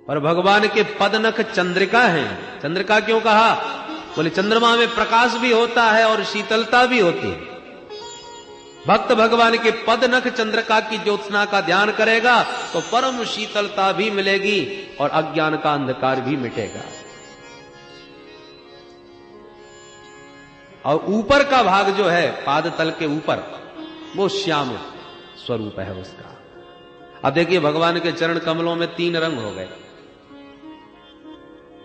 और भगवान के पदनख चंद्रिका हैं। चंद्रिका क्यों कहा? बोले चंद्रमा में प्रकाश भी होता है और शीतलता भी होती है। भक्त भगवान के पदनख चंद्रिका की ज्योत्सना का ध्यान करेगा तो परम शीतलता भी मिलेगी और अज्ञान का अंधकार भी मिटेगा। और ऊपर का भाग जो है पाद तल के ऊपर, वो श्याम स्वरूप है उसका। अब देखिए भगवान के चरण कमलों में 3 रंग हो गए।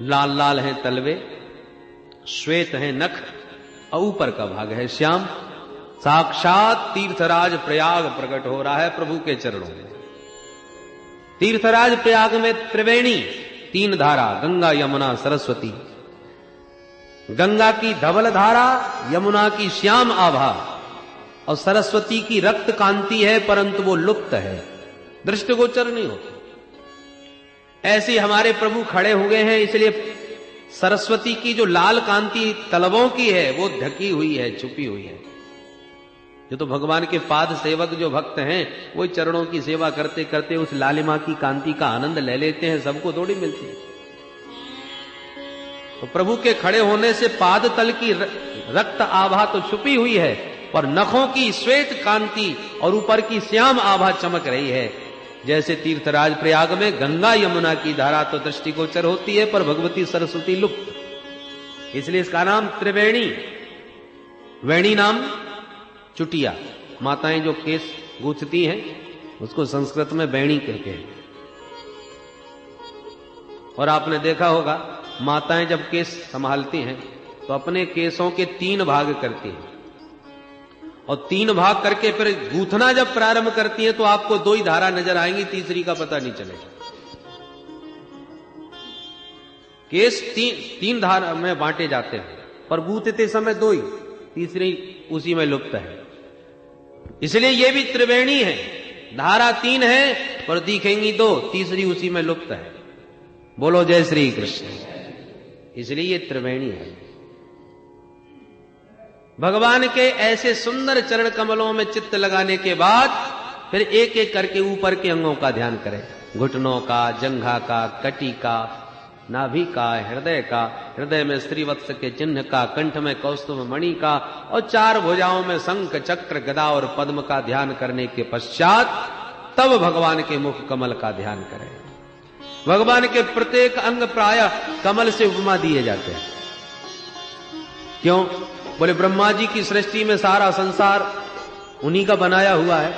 लाल लाल हैं तलवे, श्वेत हैं नख और ऊपर का भाग है श्याम। साक्षात तीर्थराज प्रयाग प्रकट हो रहा है प्रभु के चरणों में। तीर्थराज प्रयाग में त्रिवेणी 3 धारा, गंगा यमुना सरस्वती। गंगा की धवल धारा, यमुना की श्याम आभा और सरस्वती की रक्त कांति है, परंतु वो लुप्त है, दृष्टिगोचर नहीं होती। ऐसे हमारे प्रभु खड़े हुए हैं, इसलिए सरस्वती की जो लाल कांति तलवों की है वो ढकी हुई है, छुपी हुई है। जो तो भगवान के पाद सेवक जो भक्त हैं वो चरणों की सेवा करते करते उस लालिमा की कांति का आनंद ले लेते हैं, सबको थोड़ी मिलती है। तो प्रभु के खड़े होने से पाद तल की रक्त आभा तो छुपी हुई है, पर नखों की श्वेत कांति और ऊपर की श्याम आभा चमक रही है। जैसे तीर्थराज प्रयाग में गंगा यमुना की धारा तो दृष्टिगोचर होती है, पर भगवती सरस्वती लुप्त, इसलिए इसका नाम त्रिवेणी। वेणी नाम चुटिया, माताएं जो केस गूंथती हैं उसको संस्कृत में बैणी कहते हैं। और आपने देखा होगा माताएं जब केस संभालती हैं तो अपने केसों के 3 भाग करती हैं और 3 भाग करके फिर गूंथना जब प्रारंभ करती हैं तो आपको 2 ही धारा नजर आएंगी, तीसरी का पता नहीं चलेगा। केस 3 धारा में बांटे जाते हैं, पर गूंथते समय 2 ही, तीसरी उसी में लुप्त है। इसलिए ये भी त्रिवेणी है, धारा 3 है पर दिखेंगी 2, तीसरी उसी में लुप्त है। बोलो जय श्री कृष्ण। इसलिए ये त्रिवेणी है। भगवान के ऐसे सुंदर चरण कमलों में चित्त लगाने के बाद फिर एक एक करके ऊपर के अंगों का ध्यान करें। घुटनों का, जंघा का, कटी का, नाभि का, हृदय का, हृदय में श्रीवत्स के चिन्ह का, कंठ में कौस्तुभ मणि का और 4 भुजाओं में शंख, चक्र, गदा और पद्म का ध्यान करने के पश्चात तब भगवान के मुख कमल का ध्यान करें। भगवान के प्रत्येक अंग प्राय कमल से उपमा दिए जाते हैं। क्यों? बोले ब्रह्मा जी की सृष्टि में सारा संसार उन्हीं का बनाया हुआ है,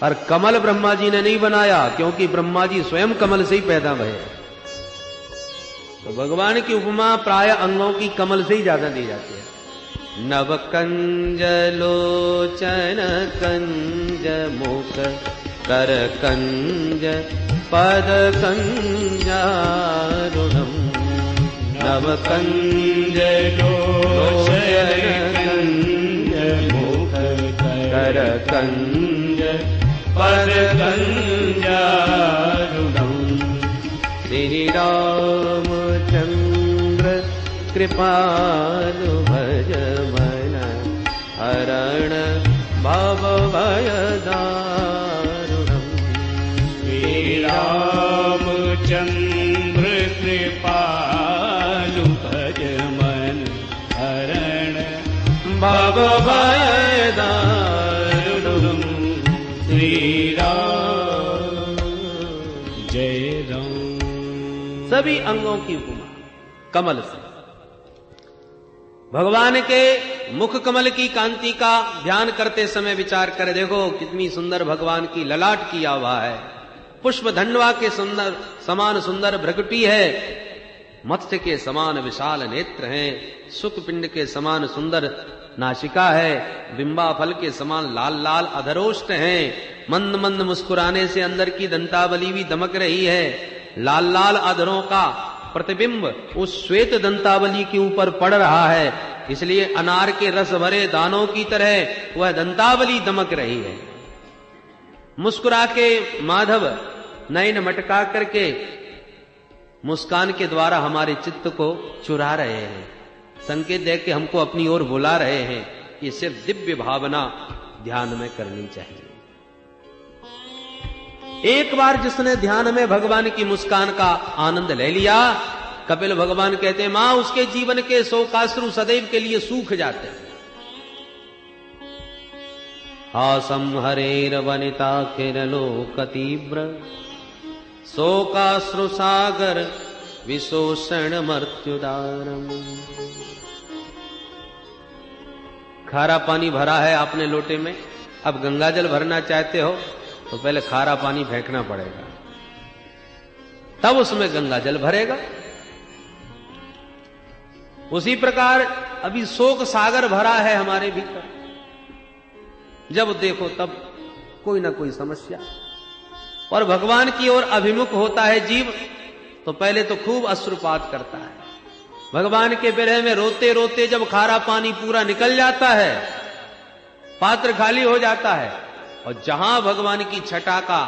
और कमल ब्रह्मा जी ने नहीं बनाया, क्योंकि ब्रह्मा जी स्वयं कमल से ही पैदा हुए। तो भगवान की उपमा प्राय अंगों की कमल से ही ज्यादा दी जाती है। नव कंज लोचन कंज मुख कर कंज पद कंजारुणम। नव कंज लोचन कंज मुख कर कंज पद कंजारुणम। श्री रामचंद्र कृपालु भज मन हरण भव भय दारुणम। श्री रामचंद्र कृपालु भज मन हरण भव भय दारुणम। श्री राम जय राम। सभी अंगों की उपमा कमल से। भगवान के मुख कमल की कांति का ध्यान करते समय विचार कर देखो कितनी सुंदर भगवान की ललाट की आभा है। पुष्प धंडवा के सुंदर समान सुंदर भ्रकुटी है, मत्स्य के समान विशाल नेत्र हैं, सुख पिंड के समान सुंदर नासिका है, बिंबा फल के समान लाल लाल अधरोष्ट हैं। मंद मंद मुस्कुराने से अंदर की दंतावली भी दमक रही है। लाल लाल अधरों का प्रतिबिंब उस श्वेत दंतावली के ऊपर पड़ रहा है, इसलिए अनार के रस भरे दानों की तरह वह दंतावली दमक रही है। मुस्कुरा के माधव नयन मटका करके मुस्कान के द्वारा हमारे चित्त को चुरा रहे हैं, संकेत दे के हमको अपनी ओर बुला रहे हैं। ये सिर्फ दिव्य भावना ध्यान में करनी चाहिए। एक बार जिसने ध्यान में भगवान की मुस्कान का आनंद ले लिया, कपिल भगवान कहते हैं मां उसके जीवन के शोकाश्रु सदैव के लिए सूख जाते हैं। हासम हरेर वनिता किरलोक तीव्र शोकाश्रु सागर विशोषण मर्त्युदारम। खारा पानी भरा है आपने लोटे में, अब गंगा जल भरना चाहते हो तो पहले खारा पानी फेंकना पड़ेगा, तब उसमें गंगा जल भरेगा। उसी प्रकार अभी शोक सागर भरा है हमारे भीतर, जब देखो तब कोई ना कोई समस्या, और भगवान की ओर अभिमुख होता है जीव तो पहले तो खूब अश्रुपात करता है। भगवान के विरह में रोते रोते जब खारा पानी पूरा निकल जाता है, पात्र खाली हो जाता है, और जहां भगवान की छटा का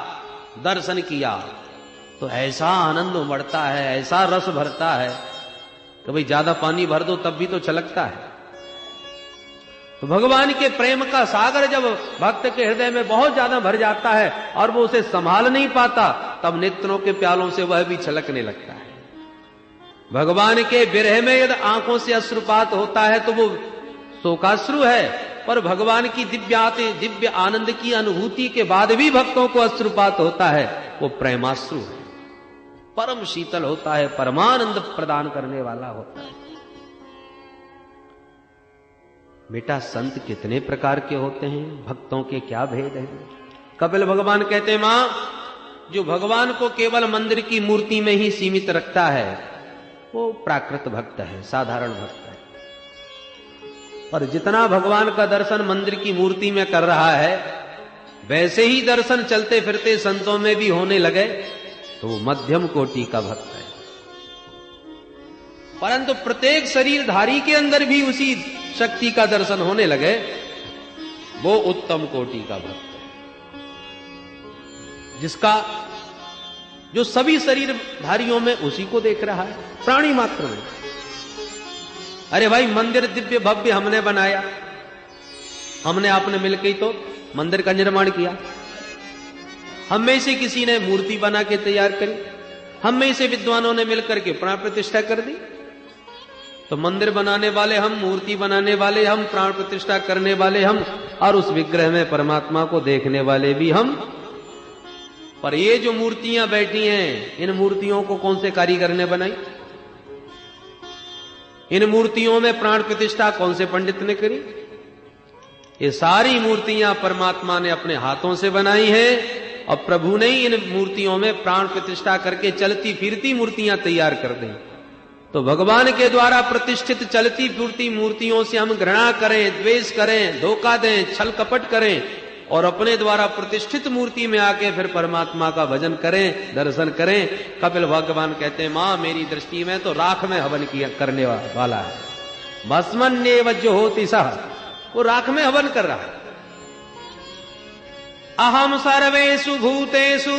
दर्शन किया तो ऐसा आनंद उमड़ता है, ऐसा रस भरता है कि भाई ज्यादा पानी भर दो तब भी तो छलकता है। तो भगवान के प्रेम का सागर जब भक्त के हृदय में बहुत ज्यादा भर जाता है और वो उसे संभाल नहीं पाता, तब नेत्रों के प्यालों से वह भी छलकने लगता है। भगवान के विरह में यदि आंखों से अश्रुपात होता है तो वो शोकाश्रु है, पर भगवान की दिव्य आनंद की अनुभूति के बाद भी भक्तों को अश्रुपात होता है, वो प्रेमाश्रु है, परम शीतल होता है, परमानंद प्रदान करने वाला होता है। बेटा संत कितने प्रकार के होते हैं, भक्तों के क्या भेद हैं। कपिल भगवान कहते हैं मां जो भगवान को केवल मंदिर की मूर्ति में ही सीमित रखता है वो प्राकृत भक्त है, साधारण भक्त है। और जितना भगवान का दर्शन मंदिर की मूर्ति में कर रहा है वैसे ही दर्शन चलते फिरते संतों में भी होने लगे तो वो मध्यम कोटि का भक्त है। परंतु प्रत्येक शरीरधारी के अंदर भी उसी शक्ति का दर्शन होने लगे वो उत्तम कोटि का भक्त है, जिसका जो सभी शरीरधारियों में उसी को देख रहा है, प्राणी मात्र में। अरे भाई मंदिर दिव्य भव्य हमने बनाया, हमने आपने मिलकर ही तो मंदिर का निर्माण किया। हम में से किसी ने मूर्ति बना के तैयार करी, हम में से विद्वानों ने मिलकर के प्राण प्रतिष्ठा कर दी। तो मंदिर बनाने वाले हम, मूर्ति बनाने वाले हम, प्राण प्रतिष्ठा करने वाले हम, और उस विग्रह में परमात्मा को देखने वाले भी हम। पर ये जो मूर्तियां बैठी हैं, इन मूर्तियों को कौन से कारीगर ने बनाई? इन मूर्तियों में प्राण प्रतिष्ठा कौन से पंडित ने करी? ये सारी मूर्तियां परमात्मा ने अपने हाथों से बनाई हैं, और प्रभु ने इन मूर्तियों में प्राण प्रतिष्ठा करके चलती फिरती मूर्तियां तैयार कर दी। तो भगवान के द्वारा प्रतिष्ठित चलती फिरती मूर्तियों से हम घृणा करें, द्वेष करें, धोखा दें, छल कपट करें, और अपने द्वारा प्रतिष्ठित मूर्ति में आके फिर परमात्मा का भजन करें, दर्शन करें। कपिल भगवान कहते हैं मां मेरी दृष्टि में तो राख में हवन किया करने वाला है, भस्मन्येव ज्योति सह, वो राख में हवन कर रहा है। अहम सर्वेषु भूतेषु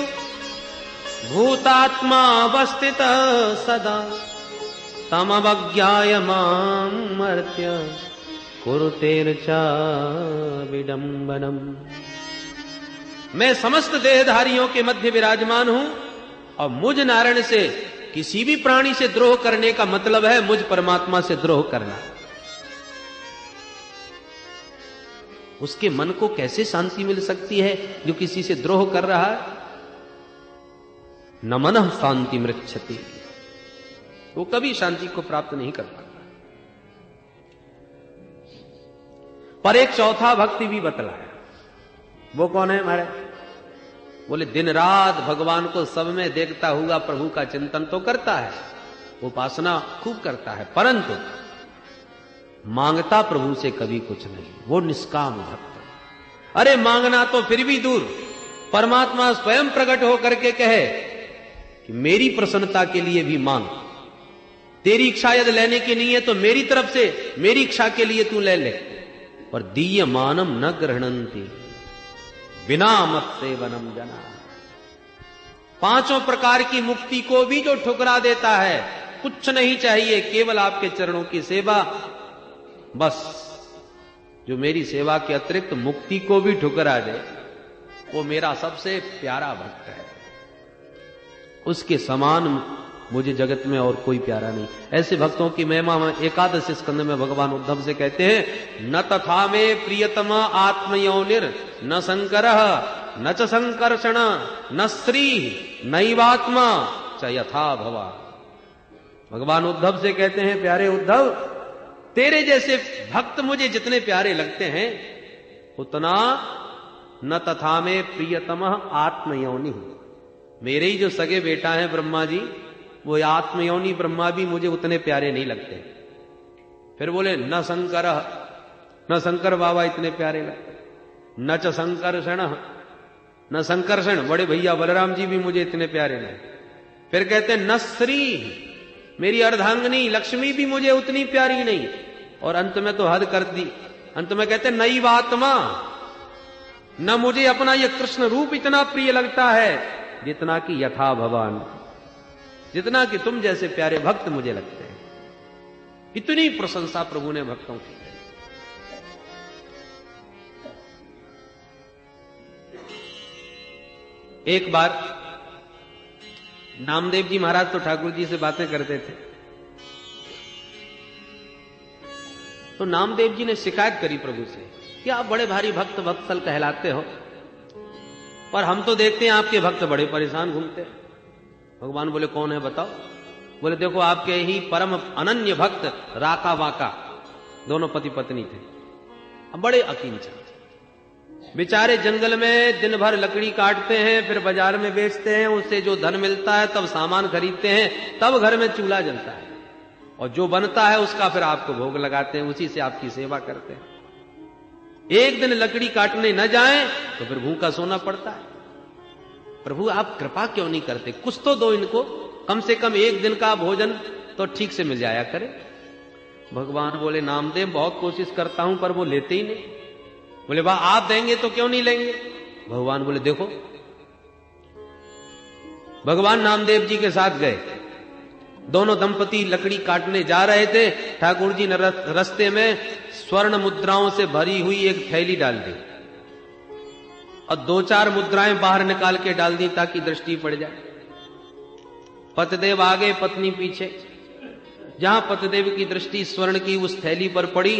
भूतात्मा अवस्थित सदा तमवज्ञाय मां मर्त्य कुरुतेर्चा विडंबनम। मैं समस्त देहधारियों के मध्य विराजमान हूं, और मुझ नारायण से किसी भी प्राणी से द्रोह करने का मतलब है मुझ परमात्मा से द्रोह करना। उसके मन को कैसे शांति मिल सकती है जो किसी से द्रोह कर रहा है? न मनः शांति मृच्छति, वो कभी शांति को प्राप्त नहीं कर पाता। पर एक चौथा भक्ति भी बतलाया, वो कौन है हमारे? बोले दिन रात भगवान को सब में देखता हुआ प्रभु का चिंतन तो करता है, उपासना खूब करता है, परंतु मांगता प्रभु से कभी कुछ नहीं, वो निष्काम भक्त। अरे मांगना तो फिर भी दूर, परमात्मा स्वयं प्रकट होकर के कहे कि मेरी प्रसन्नता के लिए भी मांग, तेरी इच्छा यदि लेने की नहीं है तो मेरी तरफ से मेरी इच्छा के लिए तू ले ले। पर दीयमानम न गृह्णन्ति बिना मत सेवनम जना। पांचों प्रकार की मुक्ति को भी जो ठुकरा देता है, कुछ नहीं चाहिए केवल आपके चरणों की सेवा, बस जो मेरी सेवा के अतिरिक्त मुक्ति को भी ठुकरा दे वो मेरा सबसे प्यारा भक्त है। उसके समान मुझे जगत में और कोई प्यारा नहीं। ऐसे भक्तों की महिमा एकादश स्कंद में भगवान उद्धव से कहते हैं, न तथा में प्रियतम आत्मयोनिर न शंकर न च संकर्षण न स्त्री नैवात्मा च यथा भवा। भगवान उद्धव से कहते हैं, प्यारे उद्धव, तेरे जैसे भक्त मुझे जितने प्यारे लगते हैं उतना न तथा में प्रियतम आत्मयोनि, मेरे ही जो सगे बेटा है ब्रह्मा जी, वो आत्मयोनि ब्रह्मा भी मुझे उतने प्यारे नहीं लगते। फिर बोले न शंकर, न शंकर बाबा इतने प्यारे लगते, न च संकर्षण, न संकर्षण बड़े भैया बलराम जी भी मुझे इतने प्यारे नहीं। फिर कहते हैं न स्त्री, मेरी अर्धांगिनी लक्ष्मी भी मुझे उतनी प्यारी नहीं। और अंत में तो हद कर दी, अंत में कहते नैव आत्मा, न मुझे अपना यह कृष्ण रूप इतना प्रिय लगता है जितना कि यथा भगवान, जितना कि तुम जैसे प्यारे भक्त मुझे लगते हैं। इतनी प्रशंसा प्रभु ने भक्तों की। एक बार नामदेव जी महाराज तो ठाकुर जी से बातें करते थे, तो नामदेव जी ने शिकायत करी प्रभु से कि आप बड़े भारी भक्त वत्सल कहलाते हो, पर हम तो देखते हैं आपके भक्त बड़े परेशान घूमते हैं। भगवान बोले कौन है बताओ? बोले देखो आपके ही परम अनन्य भक्त राका वाका, दोनों पति पत्नी थे, अब बड़े अकिंचन, बेचारे जंगल में दिन भर लकड़ी काटते हैं, फिर बाजार में बेचते हैं, उससे जो धन मिलता है तब सामान खरीदते हैं, तब घर में चूल्हा जलता है, और जो बनता है उसका फिर आपको भोग लगाते हैं, उसी से आपकी सेवा करते हैं। एक दिन लकड़ी काटने न जाएं तो फिर भूखा सोना पड़ता है। प्रभु आप कृपा क्यों नहीं करते, कुछ तो दो इनको, कम से कम एक दिन का भोजन तो ठीक से मिल जाया करे। भगवान बोले नामदेव बहुत कोशिश करता हूं पर वो लेते ही नहीं। बोले वाह आप देंगे तो क्यों नहीं लेंगे? भगवान बोले देखो। भगवान नामदेव जी के साथ गए, दोनों दंपति लकड़ी काटने जा रहे थे। ठाकुर जी ने रास्ते में स्वर्ण मुद्राओं से भरी हुई एक थैली डाल दी और दो चार मुद्राएं बाहर निकाल के डाल दी ताकि दृष्टि पड़ जाए। पतिदेव आगे पत्नी पीछे। जहां पतिदेव की दृष्टि स्वर्ण की उस थैली पर पड़ी,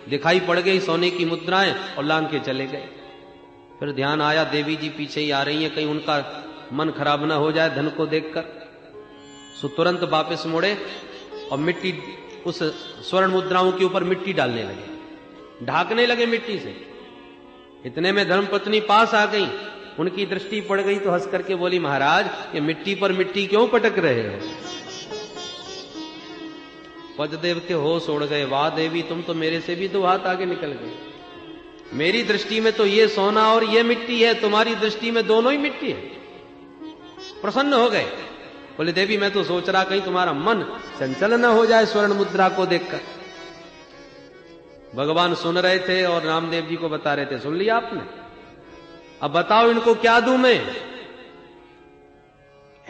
दिखाई पड़ गई सोने की मुद्राएं और लांग के चले गए। फिर ध्यान आया देवी जी पीछे ही आ रही हैं, कहीं उनका मन खराब ना हो जाए धन को देखकर। सो तुरंत वापस मुड़े और मिट्टी, उस स्वर्ण मुद्राओं के ऊपर मिट्टी डालने लगे, ढाकने लगे मिट्टी से। इतने में धर्मपत्नी पास आ गई, उनकी दृष्टि पड़ गई तो हंस करके बोली महाराज ये मिट्टी पर मिट्टी क्यों पटक रहे हो? पतिदेव के होश उड़ गए, वाह देवी तुम तो मेरे से भी दो हाथ आगे निकल गए। मेरी दृष्टि में तो ये सोना और ये मिट्टी है, तुम्हारी दृष्टि में दोनों ही मिट्टी है। प्रसन्न हो गए, बोले देवी मैं तो सोच रहा कहीं तुम्हारा मन चंचल न हो जाए स्वर्ण मुद्रा को देखकर। भगवान सुन रहे थे और रामदेव जी को बता रहे थे, सुन लिया आपने? अब बताओ इनको क्या दूं मैं?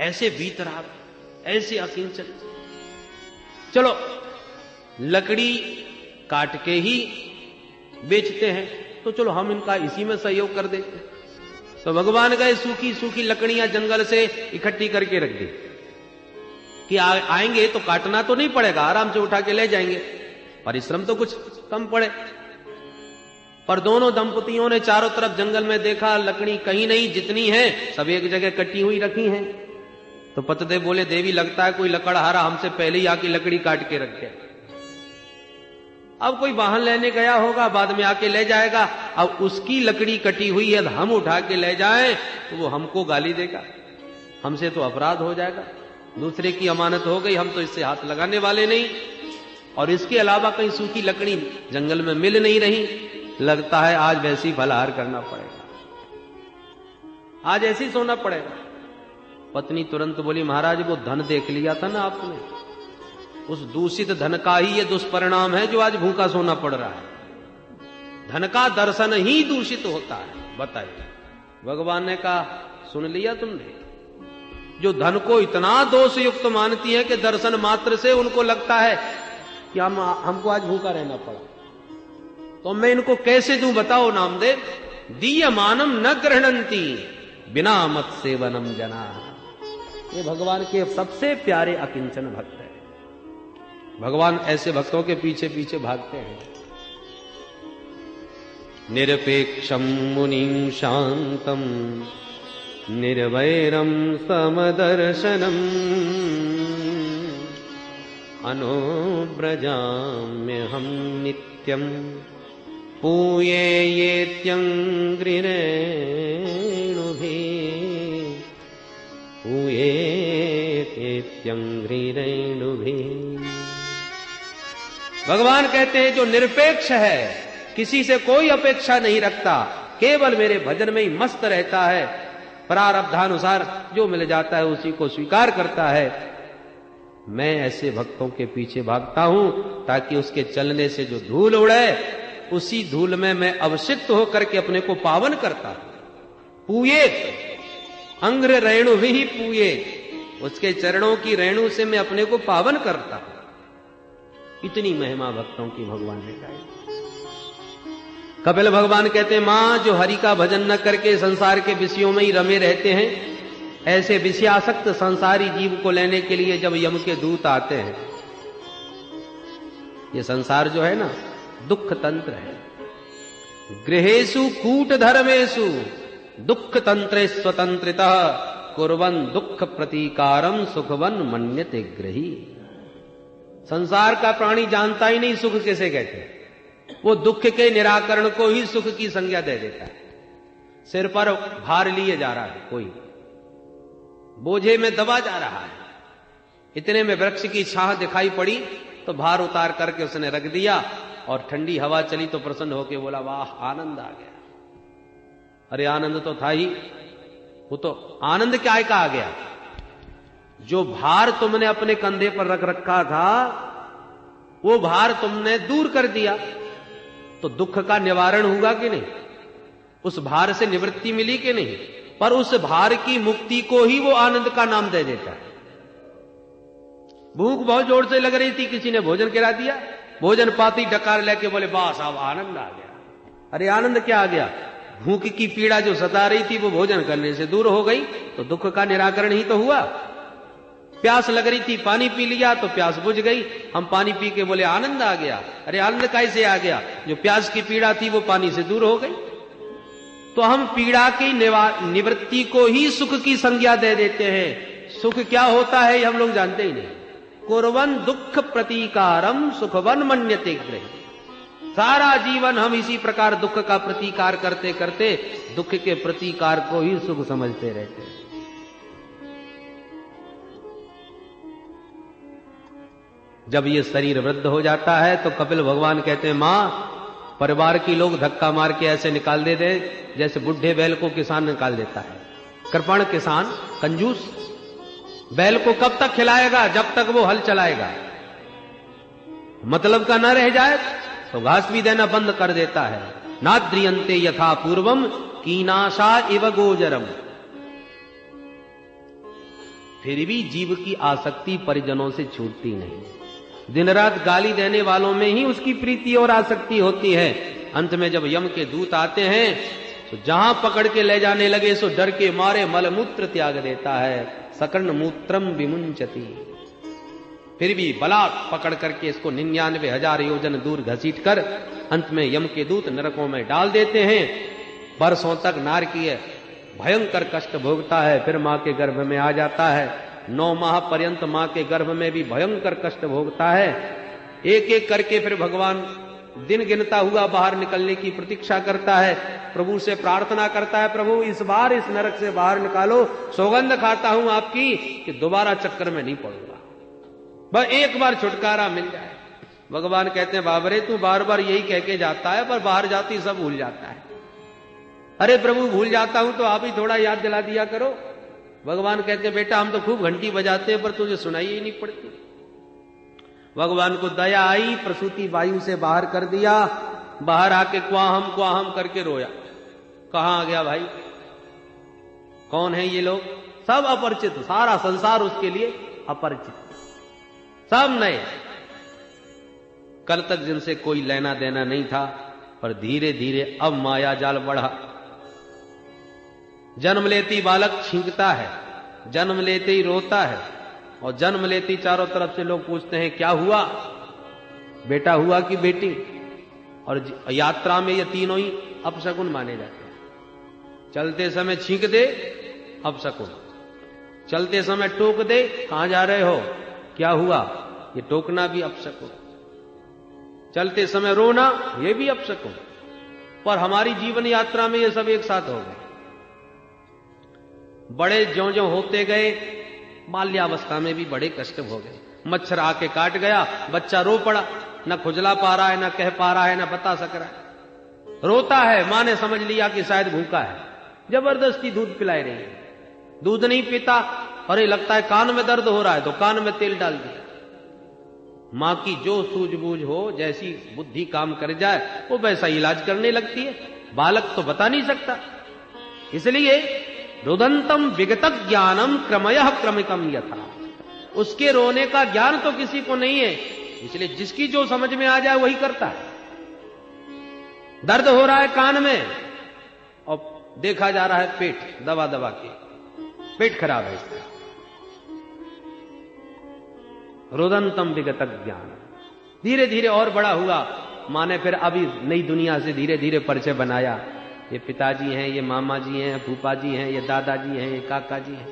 ऐसे वीतराग, ऐसे अकिंचन। चलो लकड़ी काट के ही बेचते हैं तो चलो हम इनका इसी में सहयोग कर देते हैं। तो भगवान गए सूखी सूखी लकड़ियां जंगल से इकट्ठी करके रख दी कि आएंगे तो काटना तो नहीं पड़ेगा, आराम से उठा के ले जाएंगे, परिश्रम तो कुछ कम पड़े। पर दोनों दंपतियों ने चारों तरफ जंगल में देखा, लकड़ी कहीं नहीं, जितनी है सब एक जगह कटी हुई रखी हैं। तो पतिदेव बोले देवी लगता है कोई लकड़हारा हमसे पहले ही आके लकड़ी काट के रख गया। अब कोई वाहन लेने गया होगा, बाद में आके ले जाएगा। अब उसकी लकड़ी कटी हुई है, हम उठा के ले जाएं तो वो हमको गाली देगा, हमसे तो अपराध हो जाएगा, दूसरे की अमानत हो गई, हम तो इससे हाथ लगाने वाले नहीं। और इसके अलावा कहीं सूखी लकड़ी जंगल में मिल नहीं रही, लगता है आज वैसी फलाहार करना पड़ेगा, आज ऐसी सोना पड़ेगा। पत्नी तुरंत बोली महाराज वो धन देख लिया था ना आपने, उस दूषित धन का ही ये दुष्परिणाम है जो आज भूखा सोना पड़ रहा है। धन का दर्शन ही दूषित होता है। बताइए, भगवान ने कहा सुन लिया तुमने? जो धन को इतना दोष युक्त मानती है कि दर्शन मात्र से उनको लगता है कि हमको आज भूखा रहना पड़ा, तो मैं इनको कैसे दूं बताओ नामदेव? दीयमानम न गृह्णन्ति बिना मत सेवनम जना। ये भगवान के सबसे प्यारे अकिंचन भक्त है। भगवान ऐसे भक्तों के पीछे पीछे भागते हैं। निरपेक्षम मुनिं शांतम निर्वैरम समदर्शनम अनुव्रजाम्यहं नित्यं पूये येत्यंग्रिरेणुभिः पूयेत्यंग्रिरेणुभिः। भगवान कहते हैं जो निरपेक्ष है, किसी से कोई अपेक्षा नहीं रखता, केवल मेरे भजन में ही मस्त रहता है, प्रारब्धानुसार जो मिल जाता है उसी को स्वीकार करता है, मैं ऐसे भक्तों के पीछे भागता हूं ताकि उसके चलने से जो धूल उड़े उसी धूल में मैं अवशिष्ट होकर के अपने को पावन करता हूं। पूयेत अंग्र रेणु ही पूये, उसके चरणों की रेणु से मैं अपने को पावन करता हूं। इतनी महिमा भक्तों की भगवान ने गाई। कपिल भगवान कहते हैं, मां जो हरि का भजन न करके संसार के विषयों में ही रमे रहते हैं, ऐसे विषयासक्त संसारी जीव को लेने के लिए जब यम के दूत आते हैं, ये संसार जो है ना दुख तंत्र है। गृहेषु कूट धर्मेषु दुख तंत्रे स्वतंत्रितः कुर्वन् दुख प्रतीकारम सुखवन मन्यते गृही। संसार का प्राणी जानता ही नहीं सुख किसे कहते हैं, वो दुख के निराकरण को ही सुख की संज्ञा दे देता है। सिर पर भार लिए जा रहा है, कोई बोझे में दबा जा रहा है, इतने में वृक्ष की छाह दिखाई पड़ी तो भार उतार करके उसने रख दिया और ठंडी हवा चली तो प्रसन्न होकर बोला, वाह आनंद आ गया। अरे आनंद तो था ही, वो तो आनंद क्या का आ गया, जो भार तुमने अपने कंधे पर रख रखा था वो भार तुमने दूर कर दिया तो दुख का निवारण हुआ कि नहीं, उस भार से निवृत्ति मिली कि नहीं। पर उस भार की मुक्ति को ही वो आनंद का नाम दे देता है। भूख बहुत जोर से लग रही थी, किसी ने भोजन गिरा दिया, भोजन पाती डकार लेके बोले, वाह साहब आनंद आ गया। अरे आनंद क्या आ गया, भूख की पीड़ा जो सता रही थी वो भोजन करने से दूर हो गई तो दुख का निराकरण ही तो हुआ। प्यास लग रही थी, पानी पी लिया तो प्यास बुझ गई, हम पानी पी के बोले आनंद आ गया। अरे आनंद कैसे आ गया, जो प्यास की पीड़ा थी वो पानी से दूर हो गई। तो हम पीड़ा की निवृत्ति को ही सुख की संज्ञा दे देते हैं। सुख क्या होता है ये हम लोग जानते ही नहीं। कुर्वन् दुख प्रतीकारम सुखवन मन्यते गृही। सारा जीवन हम इसी प्रकार दुख का प्रतीकार करते करते दुख के प्रतीकार को ही सुख समझते रहते हैं। जब ये शरीर वृद्ध हो जाता है तो कपिल भगवान कहते हैं, मां परिवार की लोग धक्का मार के ऐसे निकाल देते जैसे बुढ़े बैल को किसान निकाल देता है। कृपण किसान कंजूस, बैल को कब तक खिलाएगा, जब तक वो हल चलाएगा। मतलब का न रह जाए तो घास भी देना बंद कर देता है। नाद्रियंते यथा पूर्वम कीनाशा इव गोजरम। फिर भी जीव की आसक्ति परिजनों से छूटती नहीं। दिन रात गाली देने वालों में ही उसकी प्रीति और आसक्ति होती है। अंत में जब यम के दूत आते हैं तो जहां पकड़ के ले जाने लगे सो डर के मारे मलमूत्र त्याग देता है। सकर्ण मूत्रम विमुंचति। फिर भी बलात् पकड़ करके इसको 99,000 योजन दूर घसीट कर अंत में यम के दूत नरकों में डाल देते हैं। बरसों तक नारकीय भयंकर कष्ट भोगता है, फिर मां के गर्भ में आ जाता है। 9 माह पर्यंत मां के गर्भ में भी भयंकर कष्ट भोगता है। एक एक करके फिर भगवान दिन गिनता हुआ बाहर निकलने की प्रतीक्षा करता है, प्रभु से प्रार्थना करता है, प्रभु इस बार इस नरक से बाहर निकालो, सौगंध खाता हूं आपकी कि दोबारा चक्कर में नहीं पड़ूंगा, बस एक बार छुटकारा मिल जाए। भगवान कहते हैं, बाबरे तू बार बार यही कह के जाता है पर बाहर जाती सब भूल जाता है। अरे प्रभु भूल जाता हूं तो आप ही थोड़ा याद दिला दिया करो। भगवान कहते हैं, बेटा हम तो खूब घंटी बजाते हैं पर तुझे सुनाई ही नहीं पड़ती। भगवान को दया आई, प्रसूति वायु से बाहर कर दिया। बाहर आके क्वाहम करके रोया। कहां आ गया भाई, कौन है ये लोग, सब अपरिचित, सारा संसार उसके लिए अपरिचित, सब नए। कल तक जिनसे कोई लेना देना नहीं था पर धीरे धीरे अब माया जाल बढ़ा। जन्म लेती बालक छींकता है, जन्म लेते ही रोता है, और जन्म लेते ही चारों तरफ से लोग पूछते हैं क्या हुआ, बेटा हुआ कि बेटी। और यात्रा में ये तीनों ही अपशकुन माने जाते हैं। चलते समय छींक दे, अपशकुन। चलते समय टोक दे, कहां जा रहे हो, क्या हुआ, ये टोकना भी अपशकुन। चलते समय रोना, ये भी अपशकुन। पर हमारी जीवन यात्रा में ये सब एक साथ हो गए। बड़े ज्यों ज्यों होते गए, बाल्यावस्था में भी बड़े कष्ट हो गए। मच्छर आके काट गया, बच्चा रो पड़ा, न खुजला पा रहा है, न कह पा रहा है, न बता सक रहा है, रोता है। मां ने समझ लिया कि शायद भूखा है, जबरदस्ती दूध पिलाई रही है। दूध नहीं पीता, अरे लगता है कान में दर्द हो रहा है, तो कान में तेल डाल दिया। मां की जो सूझबूझ हो, जैसी बुद्धि काम कर जाए, वो वैसा इलाज करने लगती है। बालक तो बता नहीं सकता। इसलिए रुदंतम विगतक ज्ञानम क्रमयः क्रमिकम यथा, उसके रोने का ज्ञान तो किसी को नहीं है, इसलिए जिसकी जो समझ में आ जाए वही करता है। दर्द हो रहा है कान में, और देखा जा रहा है पेट दबा दबा के, पेट खराब है इसका। रुदंतम विगतक ज्ञान, धीरे धीरे और बड़ा हुआ। मां ने फिर अभी नई दुनिया से धीरे धीरे परिचय बनाया। ये पिताजी हैं, ये मामा जी हैं, फूफा जी हैं, ये दादाजी हैं, ये काका जी हैं।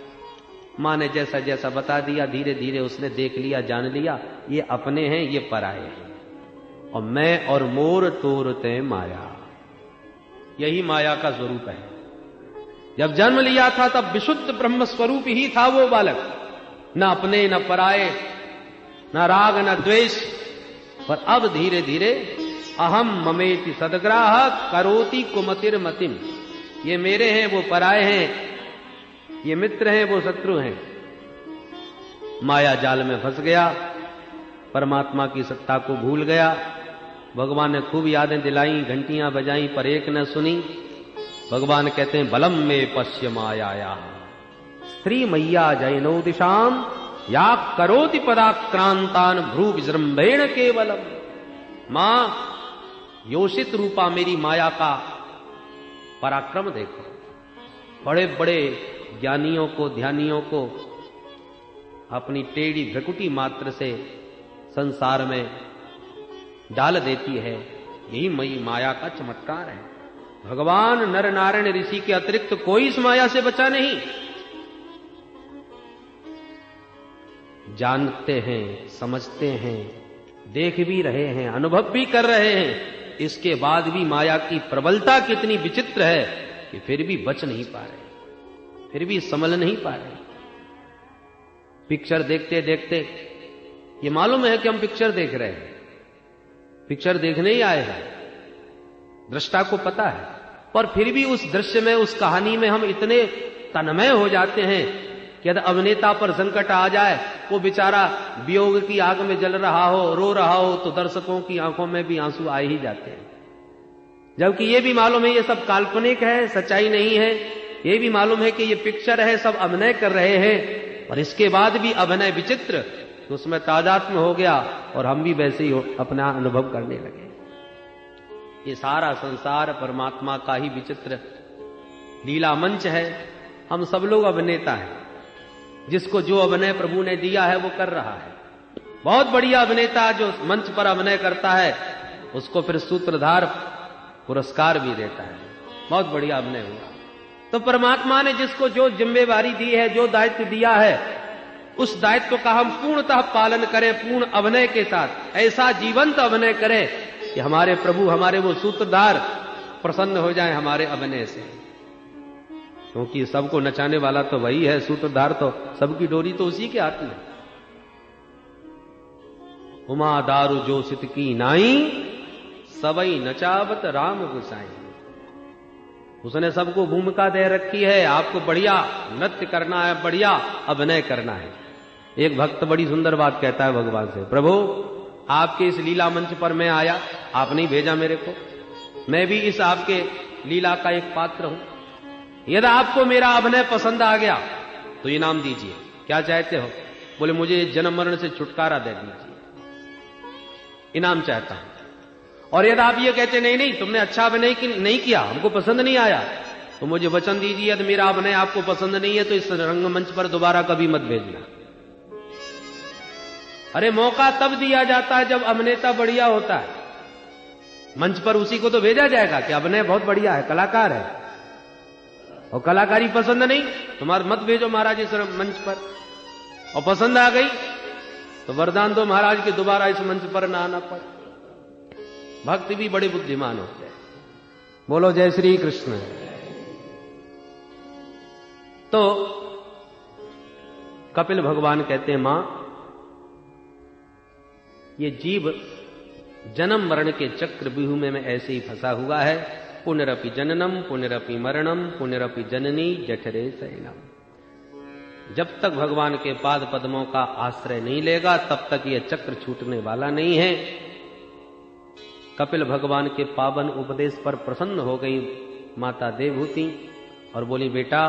मां ने जैसा जैसा बता दिया, धीरे धीरे उसने देख लिया, जान लिया, ये अपने हैं, ये पराए हैं। और मैं और मोर तोरते माया, यही माया का स्वरूप है। जब जन्म लिया था तब विशुद्ध ब्रह्म स्वरूप ही था वो बालक, न अपने न पराए, न राग न द्वेष। पर अब धीरे धीरे अहम ममेति सदग्राह करोति कुमतिर मतिम, ये मेरे हैं, वो पराए हैं, ये मित्र हैं, वो शत्रु हैं। माया जाल में फंस गया, परमात्मा की सत्ता को भूल गया। भगवान ने खूब यादें दिलाई, घंटियां बजाई, पर एक न सुनी। भगवान कहते हैं बलम में पश्य माया स्त्री मैया जैनो दिशाम या करोति पदाक्रांतान भ्रू विजृंभेण केवलम। मां, योषित रूपा मेरी माया का पराक्रम देखो। बड़े बड़े ज्ञानियों को, ध्यानियों को अपनी टेढ़ी भ्रकुटी मात्र से संसार में डाल देती है। यही मई माया का चमत्कार है। भगवान नर नारायण ऋषि के अतिरिक्त कोई इस माया से बचा नहीं। जानते हैं, समझते हैं, देख भी रहे हैं, अनुभव भी कर रहे हैं, इसके बाद भी माया की प्रबलता कितनी विचित्र है कि फिर भी बच नहीं पा रहे, फिर भी संभल नहीं पा रहे। पिक्चर देखते देखते ये मालूम है कि हम पिक्चर देख रहे हैं, पिक्चर देखने ही आए हैं, दृष्टा को पता है, पर फिर भी उस दृश्य में, उस कहानी में हम इतने तन्मय हो जाते हैं कि यदि अभिनेता पर संकट आ जाए, वो बेचारा वियोग की आग में जल रहा हो, रो रहा हो, तो दर्शकों की आंखों में भी आंसू आ ही जाते हैं। जबकि ये भी मालूम है ये सब काल्पनिक है, सच्चाई नहीं है। ये भी मालूम है कि ये पिक्चर है, सब अभिनय कर रहे हैं, और इसके बाद भी अभिनय विचित्र, तो उसमें तादात्म्य हो गया और हम भी वैसे ही अपना अनुभव करने लगे। ये सारा संसार परमात्मा का ही विचित्र लीला मंच है। हम सब लोग अभिनेता हैं, जिसको जो अभिनय प्रभु ने दिया है वो कर रहा है। बहुत बढ़िया अभिनेता जो मंच पर अभिनय करता है, उसको फिर सूत्रधार पुरस्कार भी देता है, बहुत बढ़िया अभिनय हुआ। तो परमात्मा ने जिसको जो जिम्मेवारी दी है, जो दायित्व दिया है, उस दायित्व का हम पूर्णतः पालन करें, पूर्ण अभिनय के साथ। ऐसा जीवंत अभिनय करें कि हमारे प्रभु, हमारे वो सूत्रधार प्रसन्न हो जाएं हमारे अभिनय से। क्योंकि सबको नचाने वाला तो वही है, सूत्रधार तो सबकी डोरी तो उसी के हाथ में। उमा दारू जो सित की नाई, सबई नचावत राम गुसाई। उसने सबको भूमिका दे रखी है, आपको बढ़िया नृत्य करना है, बढ़िया अभिनय करना है। एक भक्त बड़ी सुंदर बात कहता है भगवान से, प्रभु आपके इस लीला मंच पर मैं आया, आपने ही भेजा मेरे को, मैं भी इस आपके लीला का एक पात्र हूं। यदि आपको मेरा अभिनय पसंद आ गया तो इनाम दीजिए। क्या चाहते हो? बोले मुझे जन्म मरण से छुटकारा दे दीजिए, इनाम चाहता हूं। और यदि आप ये कहते नहीं नहीं तुमने अच्छा अभिनय नहीं किया, हमको पसंद नहीं आया, तो मुझे वचन दीजिए, यदि मेरा अभिनय आपको पसंद नहीं है तो इस रंगमंच पर दोबारा कभी मत भेजना। अरे मौका तब दिया जाता है जब अभिनेता बढ़िया होता है। मंच पर उसी को तो भेजा जाएगा कि अभिनय बहुत बढ़िया है, कलाकार है, और कलाकारी पसंद नहीं तुम्हारा मत भेजो महाराज इस मंच पर। और पसंद आ गई तो वरदान दो महाराज के दोबारा इस मंच पर ना आना पड़े। भक्त भी बड़े बुद्धिमान होते हैं। बोलो जय श्री कृष्ण। तो कपिल भगवान कहते हैं, मां ये जीव जन्म मरण के चक्र व्यूह में ऐसे ही फंसा हुआ है। पुनरपि जननम पुनरपि मरणम पुनरपि जननी जठरे शयनम। जब तक भगवान के पाद पद्मों का आश्रय नहीं लेगा तब तक यह चक्र छूटने वाला नहीं है। कपिल भगवान के पावन उपदेश पर प्रसन्न हो गई माता देवहूति और बोली, बेटा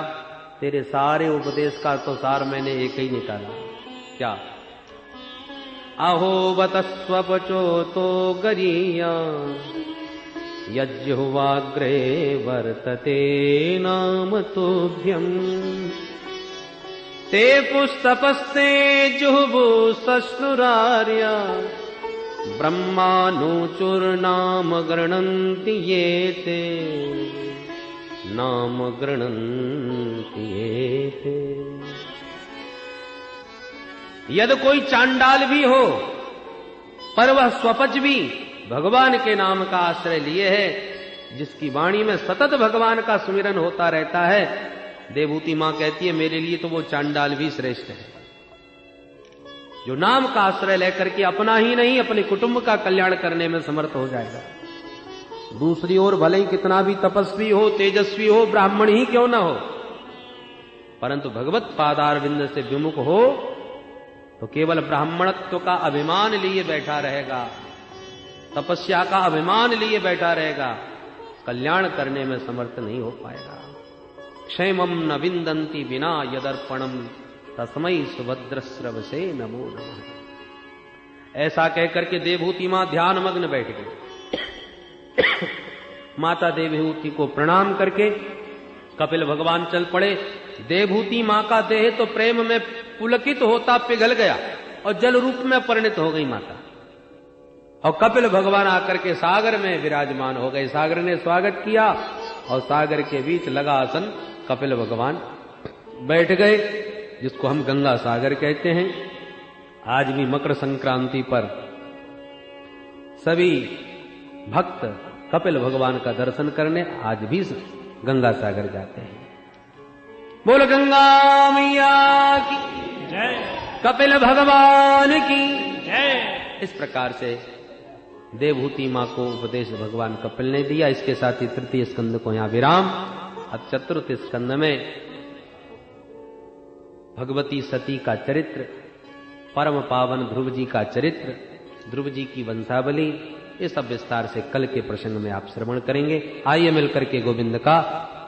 तेरे सारे उपदेश का तो सार मैंने एक ही निकाला। क्या? अहो बतस्वपचो तो गरीया यज्जुवाग्रे वर्तते नाम तोभ्यम ते पुस्तपस्ते जुहुबु सश्नुरार्या ब्रह्मानुचुर्नाम गृणन्ति ये ते नाम गृणन्ति ये ते। यदि कोई चांडाल भी हो पर वह स्वपच भी भगवान के नाम का आश्रय लिए है, जिसकी वाणी में सतत भगवान का सुमिरन होता रहता है, देवहूति मां कहती है मेरे लिए तो वो चांडाल भी श्रेष्ठ है, जो नाम का आश्रय लेकर के अपना ही नहीं अपने कुटुंब का कल्याण करने में समर्थ हो जाएगा। दूसरी ओर भले ही कितना भी तपस्वी हो, तेजस्वी हो, ब्राह्मण ही क्यों ना हो, परंतु भगवत पादारविंद से विमुख हो तो केवल ब्राह्मणत्व का अभिमान लिए बैठा रहेगा, तपस्या का अभिमान लिए बैठा रहेगा, कल्याण करने में समर्थ नहीं हो पाएगा। क्षेमम न विंदन्ति बिना यदर्पणम तस्मै सुभद्रस्रवसे नमो नमः। ऐसा कहकर के देवहूति मां ध्यान मग्न बैठ गई। माता देवहूति को प्रणाम करके कपिल भगवान चल पड़े। देवहूति मां का देह तो प्रेम में पुलकित होता पिघल गया और जल रूप में परिणत हो गई माता, और कपिल भगवान आकर के सागर में विराजमान हो गए। सागर ने स्वागत किया और सागर के बीच लगा आसन कपिल भगवान बैठ गए, जिसको हम गंगा सागर कहते हैं। आज भी मकर संक्रांति पर सभी भक्त कपिल भगवान का दर्शन करने आज भी गंगा सागर जाते हैं। बोल गंगा मैया की जय, कपिल भगवान की जय। इस प्रकार से देवहूति मां को उपदेश भगवान कपिल ने दिया। इसके साथ ही तृतीय स्कंद को यहां विराम। अब चतुर्थ स्कंद में भगवती सती का चरित्र, परम पावन ध्रुव जी का चरित्र, ध्रुव जी की वंशावली, ये सब विस्तार से कल के प्रसंग में आप श्रवण करेंगे। आइए मिलकर के गोविंद का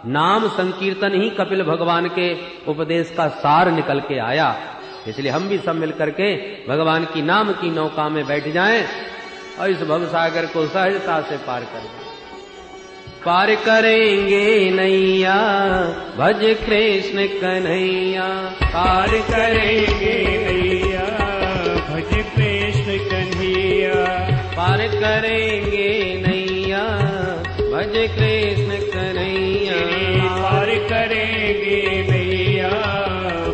नाम संकीर्तन ही कपिल भगवान के उपदेश का सार निकल के आया, इसलिए हम भी सब मिलकर के भगवान की नाम की नौका में बैठ जाएं और इस भवसागर को सहजता से पार करें। पार करेंगे नैया भज कृष्ण कन्हैया, पार करेंगे नैया भज कृष्ण कन्हैया, पार करेंगे नैया भज कृष्ण कन्हैया, पार करेंगे नैया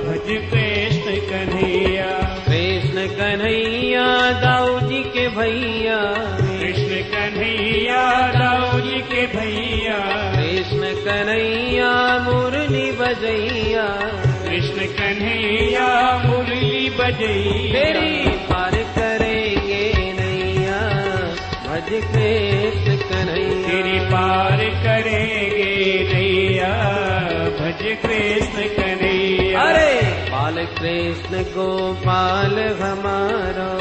भज कृष्ण कन्हैया। कृष्ण कन्हैया दाऊ जी के भैया, कृष्ण कन्हैया दाऊ जी के भैया, कृष्ण कन्हैया मुरली बजैया, कृष्ण कन्हैया मुरली बजैया। तेरी पार करेंगे नैया भज कृष्ण कन्हैया, तेरी पार करेंगे नैया भज कृष्ण कन्हैया। अरे बाल कृष्ण गोपाल हमारो,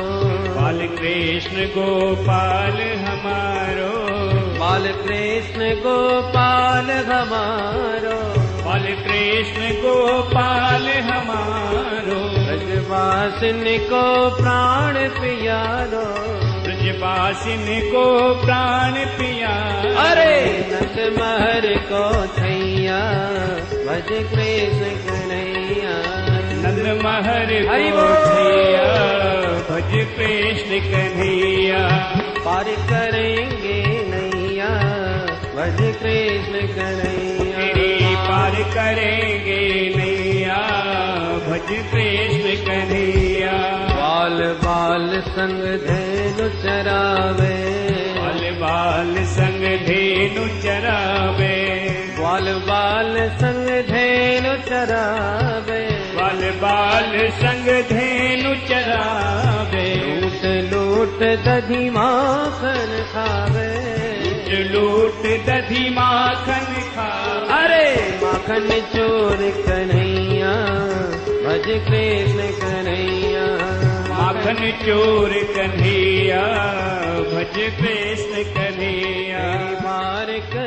बाल कृष्ण गोपाल हमारो, बाल कृष्ण गोपाल हमारो, बाल कृष्ण गोपाल हमारो। ब्रजवासिन को प्राण पियारो, ब्रजवासिन को प्राण पिया। अरे नंद महर को थैया भज कृष्ण कन्हैया। नंद महर हरि को बोल। थैया भज कृष्ण कन्हैया। पार करेंगे नैया भज कृष्ण कन्हैया। तेरी पार करेंगे नैया भज कृष्ण कन्हैया। बाल बाल संग धेनु चरावे, बाल बाल संग धेनु चरावे। बाल बाल संग धेनु चरावे, बाल बाल संग धेनु चरावे। लूट लूट दधी माखन खावे, लूट दधी माखन खावे। अरे माखन चोर कन्हैया भज कृष्ण कन्हैया। माखन चोर कन्हैया भज कृष्ण कन्हैया। मार कर